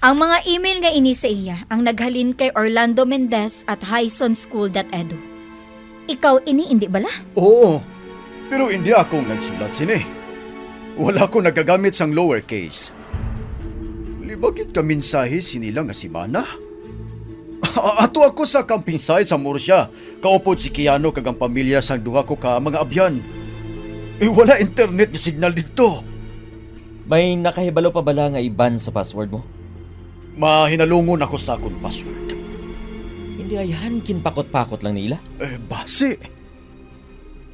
Ang mga email nga ini sa iya ang naghalin kay Orlando Mendez at highsonschool.edu. Ikaw ini, hindi bala? Oo, pero hindi akong nagsulat sini. Wala ko nagagamit sang lowercase. Libagit ka mensahe sinila nga si Mana? Ato ako sa camping site sa Murcia. Kaupod si Kiano kag ang pamilya sang duha ko ka mga abyan. Wala internet nga signal dito. May nakahibalo pa bala nga iban sa password mo? Mahinalungon ako sa akong password. Hindi ayahan kinpakot-pakot lang nila. Base.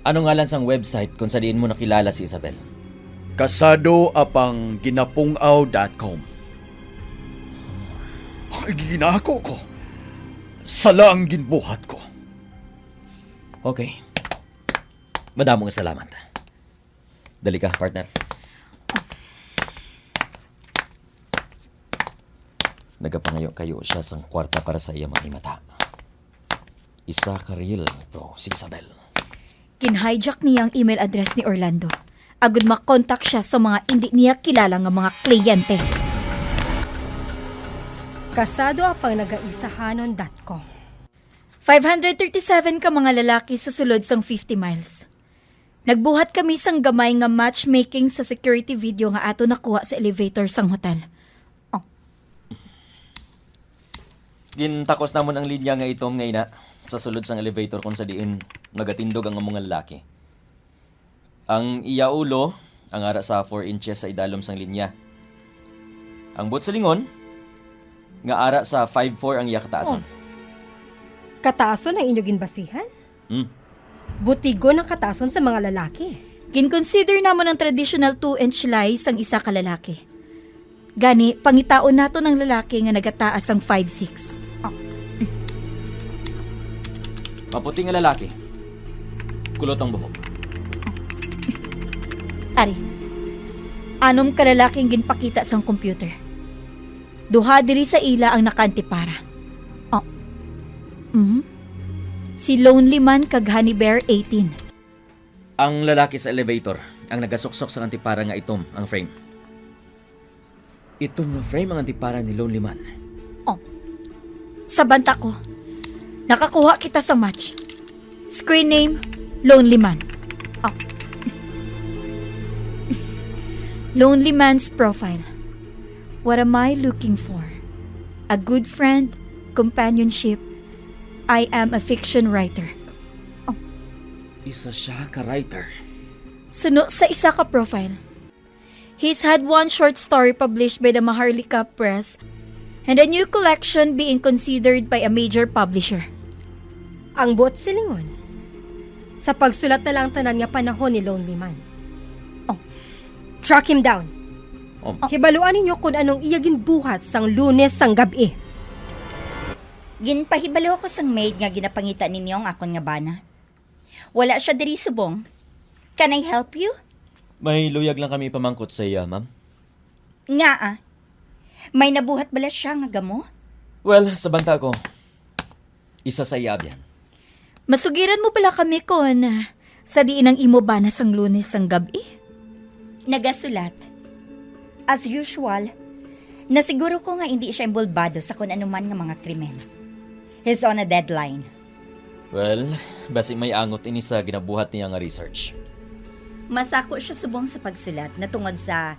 Ano nga lang sang website kung saan mo nakilala si Isabel? Kasadoapangginapungao.com. Ay, ginako ko. Sala ang ginbuhat ko. Okay. Madamong salamat. Dali ka, partner. Nagapangayo kayo siya sang kwarta para sa iya mga mata. Isa ka real to si Isabel. Kinhijack niya ang email address ni Orlando. Agud makontak siya sa mga hindi niya kilala nga mga kliyente. Kasadoapangnaga-isahanon.com 537 ka mga lalaki sa sulod sang 50 miles. Nagbuhat kami sang gamay nga matchmaking sa security video nga ato nakuha sa elevator sang hotel. Gintakos namon ang linya nga itom nga ina sa sulod sang elevator kung sa diin nagatindog ang mga lalaki. Ang iya ulo, ang ara sa 4 inches sa idalom sang linya. Ang bot sa lingon, nga ara sa 5'4" ang iya kataason. Kataason ang inyong ginbasihan? Butigo ng kataason sa mga lalaki. Ginconsider namon ang traditional 2-inch lies ang isa ka lalaki. Gani, pangitaon nato ng lalaki nga nagataas ang 5'6". Maputi nga lalaki. Kulot ang buhok. Ari, anom ka lalaking ginpakita sang computer. Duha diri sa ila ang nakaantipara. Si Lonely Man kag Honey Bear 18. Ang lalaki sa elevator ang nagasuksok sa antipara nga itom ang frame. Itong nga frame ang antipara ni Lonely Man. Sa banta ko, nakakuha kita sa match. Screen name, Lonely Man. Lonely Man's profile. What am I looking for? A good friend, companionship. I am a fiction writer. Isa siya ka writer. Suno sa isa ka profile. He's had one short story published by the Maharlika Press and a new collection being considered by a major publisher. Ang bot silingon. Sa pagsulat na lang tanan nga panahon ni Lonely Man. Track him down. Hibaluan ninyo kung anong iya ginbuhat sang Lunes sang gabi. Ginpahibalo ako sang maid nga ginapangita ninyo ang akon nga bana. Wala siya diri subong. Can I help you? May luyag lang kami pamangkot sa iya, ma'am. Nga may nabuhat bala siya nga gamo? Well, sa banta ko, isa sa iya abyan. Masugiran mo pala kami kon sa diin ang imo ba na sang Lunes sang gabi? Nagasulat. As usual, nasiguro ko nga hindi siya imbulbado sa kung anuman nga mga krimen. He's on a deadline. Well, basi may angot ini sa ginabuhat niya nga research. Masako siya subong sa pagsulat na tungod sa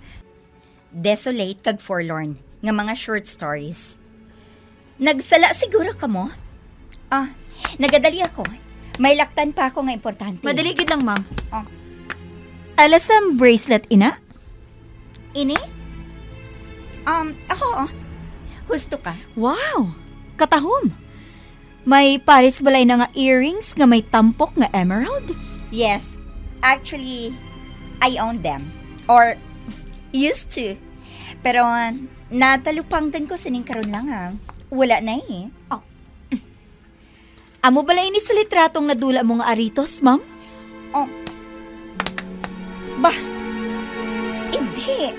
desolate kag forlorn nga mga short stories. Nagsala siguro ka mo? Nagadali ako. May laktan pa ako nga importante. Madali gid lang, ma'am. Alas ang bracelet, ina? Ini? Ako. Husto ka? Wow! Katahom! May pares balay na nga earrings nga may tampok nga emerald? Yes. Actually, I own them. Or, used to. Pero, natalupang din ko sining karon lang Wala na eh. Amo balay ni sa litratong nadula mo nga aritos, ma'am? Bah, hindi.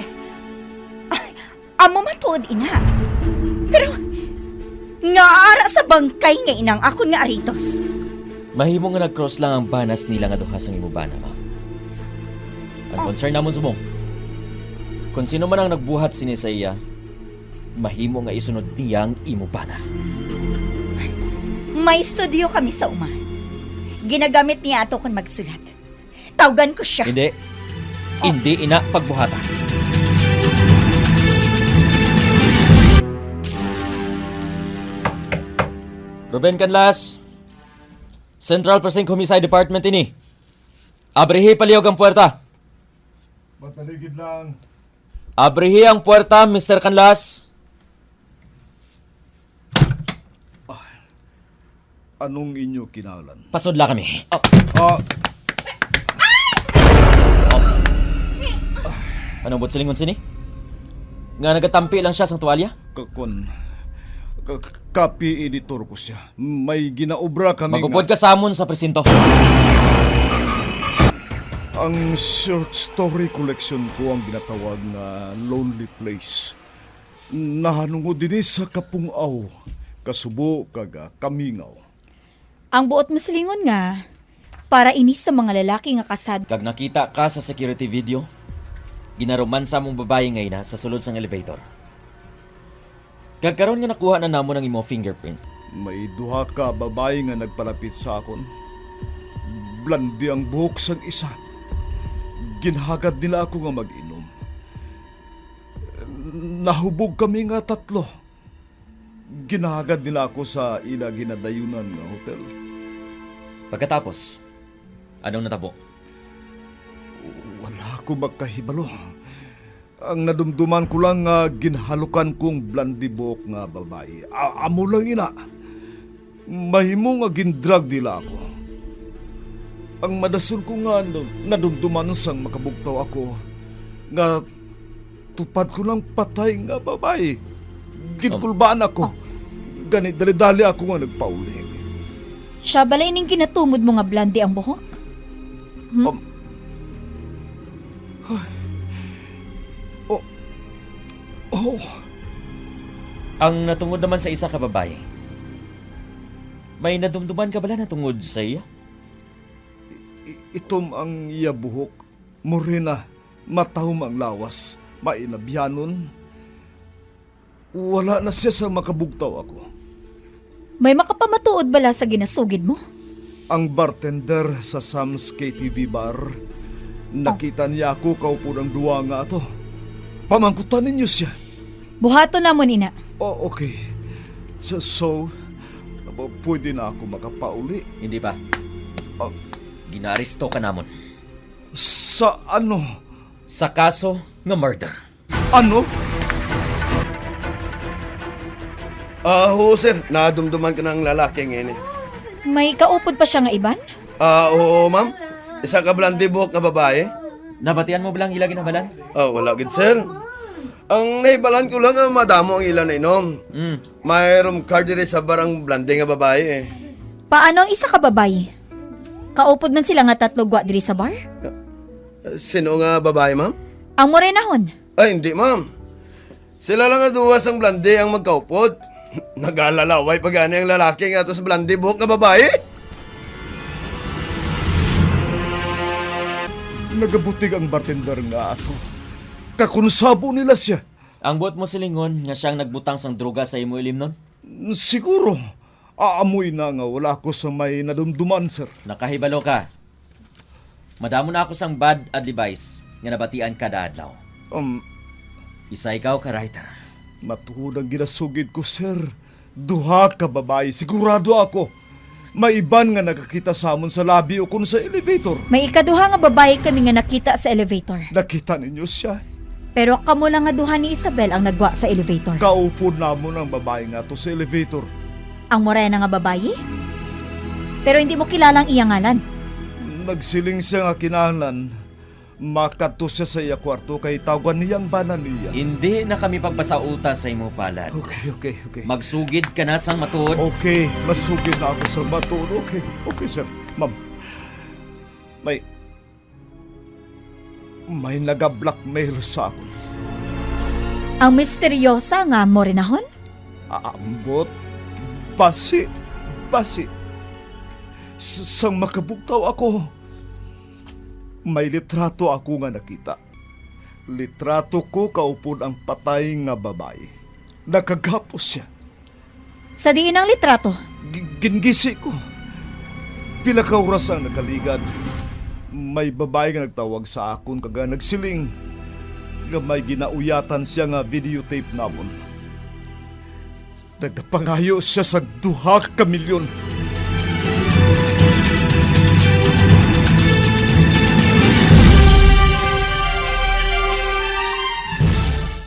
Amo matuod, ina. Pero, nga ara sa bangkay nga inang akon nga aritos. Mahimo nga nag-cross lang ang banas nila nga duha sang imubana, ma'am. Ang concern namon subong. Kung sino man ang nagbuhat sini sa iya, mahimo nga isunod niya ang imo bana. May studio kami sa uma. Ginagamit niya ato kung magsulat. Tawagan ko siya. Hindi. Hindi ina pagbuhata. Ruben Canlas, Central Precinct Homicide Department ini. Abrihi palihog ang puwerta. Mataligid lang. Abrihi ang puwerta, Mr. Canlas. Anong inyo kinalan? Pasudla kami. Anong butsilingon sini? Nga nagatampi lang siya sa tuwalya? Copy editor ko siya. May ginaobra kami Magupod ka samon sa presinto. Ang short story collection ko ang ginatawag na Lonely Place. Nahanungod din sa kapungaw, kasubo kaga kamingaw. Ang buot mo silingon nga, para inis sa mga lalaki nga kasad. Kag nakita ka sa security video, ginaromansa mong babae ngayon na sa sulod sang elevator. Kag karon nga nakuha na namo ng imo fingerprint. May duha ka babae nga nagpalapit sa akon. Blandi ang buhok sang isa. Ginhagad nila ako nga mag-inom. Nahubog kami nga tatlo. Ginhagad nila ako sa ila ginadayunan nga hotel. Pagkatapos, anong natabo? Wala ko magkahibalo. Ang nadumduman ko lang nga ginhalukan kong blandi buhok nga babae. Amo lang ina. Mahimo nga gindrag nila ako. Ang madason ko nga nadumduman sang makabugtaw ako nga tupad ko lang patay nga babae. Ginkulbaan ako. Ganit dali-dali ako nga nagpauling. Siya balay ning ginatumod mo nga blandi ang buhok? Oh, Ang natungod naman sa isa ka babae, may nadumduman ka bala na tungod sa iya? itom ang iya buhok. Morena, matahom ang lawas. Mainabyanon. Wala na siya sa makabugtaw ako. May makapamatuod bala sa ginasugid mo? Ang bartender sa Sam's KTV bar, nakita niya ako kaupo ng duwa nga ato. Pamangkutan ninyo siya. Buhato namon ina. Oh, okay. So, pwede na ako makapauli. Hindi pa. Ah. Ginaristo ka namon. Sa ano? Sa kaso nga murder. Ano? Oo, sir. Nadumduman ka ng lalaki ngayon eh. May kaupod pa siya nga iban? Oo, ma'am. Isa ka blandi buhok na babae. Nabatian mo balang ilagin na balan? Wala gid, sir. Ang naibalan ko lang madamo ang ilan na inom. Mayroong card diri sa barang blandi nga babae eh. Paano ang isa ka babae? Kaupod man sila nga tatlo gwa diri sa bar? Sino nga babae, ma'am? Ang morenahon. Ay, hindi, ma'am. Sila lang nga duwas ang blandi ang magkaupod. Nag-alalaway pa gani ang lalaki nga to sa blandi buhok na babae. Nagabutig ang bartender nga ato. Kakunsabo nila siya. Ang buot mo silingon nga siyang nagbutang sang droga sa imo ilim nun? Siguro, aamoy na nga wala ko sa may nadumduman, sir. Nakahibalo ka. Madamo na ako sang bad advice nga nabatian kada adlaw. Isa ikaw ka writer. Matuhod ang ginasugid ko, sir. Duha ka babae, sigurado ako. May iban nga nakakita sa amon sa labi o kun sa elevator. May ikaduha nga babae kami nga nakita sa elevator. Nakita ninyo siya. Pero kamo lang nga duha ni Isabel ang nagwa sa elevator. Kaupod namon ang babae nga to sa elevator. Ang morena nga babae? Pero hindi mo kilalang iya ngalan. Nagsiling siya nga kinahanglan. Makato siya sa iya kwarto kay tawagan niyang banan niya. Hindi na kami pagpasauta sa imo palad. Okay. Magsugid ka na sang matuod. Okay, masugid na ako sa matuod. Okay, sir. Ma'am, may naga-blackmail sa akin. Ang misteryosa nga morenahon? Ambot, basi. Sang makabugtaw ako, may litrato ako nga nakita. Litrato ko kaupod ang patay nga babae. Nakagapos siya. Sa diin ang litrato. Gingisi ko. Pila ka oras ang nakaligad. May babae nga nagtawag sa akon kaga nagsiling nga may ginauyatan siya nga videotape namon. Nagdapangayo siya sa 2 ka milyon.